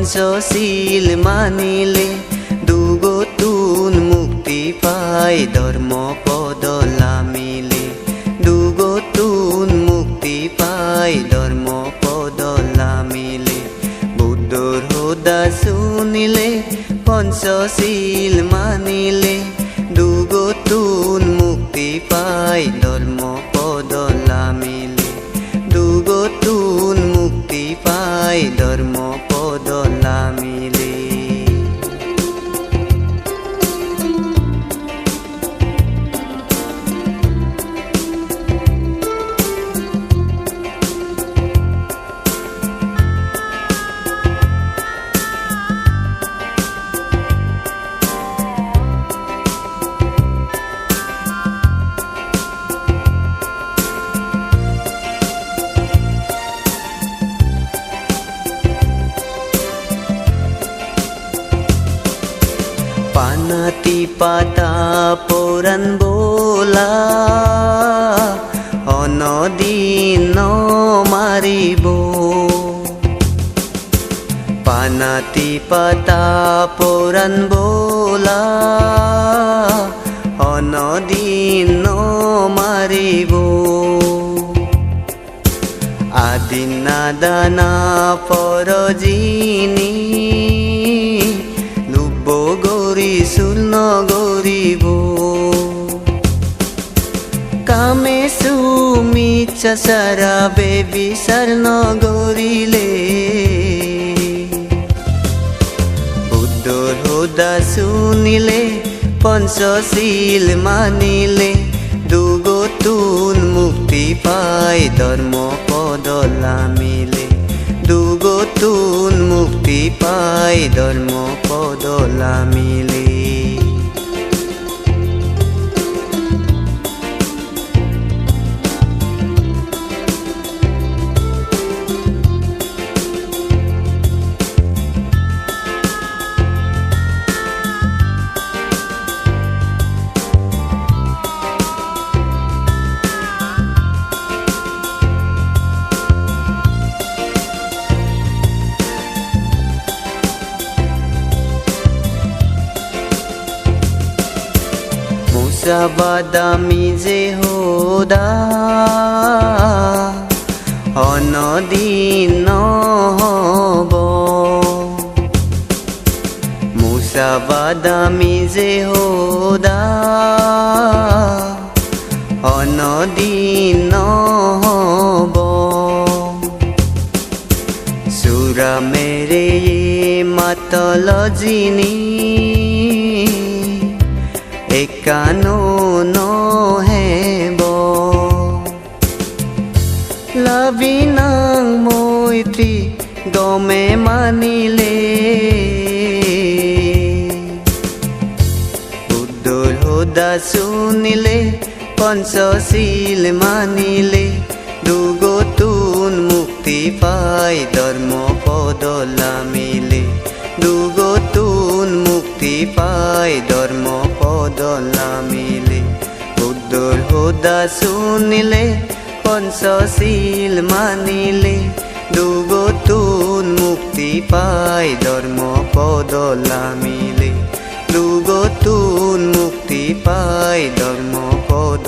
পঞ্চশীল মানিলে দুগতুন মুক্তি পায় ধর্ম পদ লামিলে দুগতুন মুক্তি পায় ধর্ম পদ লামিলে বুদ্ধর হোদা শুনিলে পঞ্চশীল মানিলে দুগতুন মুক্তি পায় ধর্ম পদ লামিলে দুগতুন মুক্তি পায় ধর্ম পদ লামিলে পানাতি পাতা পুরাণ বোলা অনদিন মারিব পানাতি পাতা পুরাণ বোলা অনদিন মারিব আদিনা দানা পরজিনী গৌরী শূন্য গৌরীব কামে সুমিচ্ছা সারা বেবিচার নগরিলে বুদ্ধর হোদা শুনিলে পঞ্চশীল মানিলে দুগতুন মুক্তি পায় ধর্ম পদ লামিলে দুগতুন মুক্তি পায় ধর্ম পদ লামিলে বাদামি যে হোদা অনদিন হব মুসা বাদামি যে হোদা অনদিন হব সুরা মেরে মাতল জিনি একানো নহেব লাভিনাং মৈত্রী গমে মানিলে বুদ্ধর হোদা শুনিলে পঞ্চশীল মানিলে দুগতুন মুক্তি পায় ধর্ম পদ লামিলে দুগতুন মুক্তি পায় ধর্ম পদ লামিলে বুদ্ধর হোদা শুনিলে পঞ্চশীল মানিলে দুগতুন মুক্তি পায় ধর্ম পদ লামিলে দুগতুন মুক্তি পায় ধর্ম পদ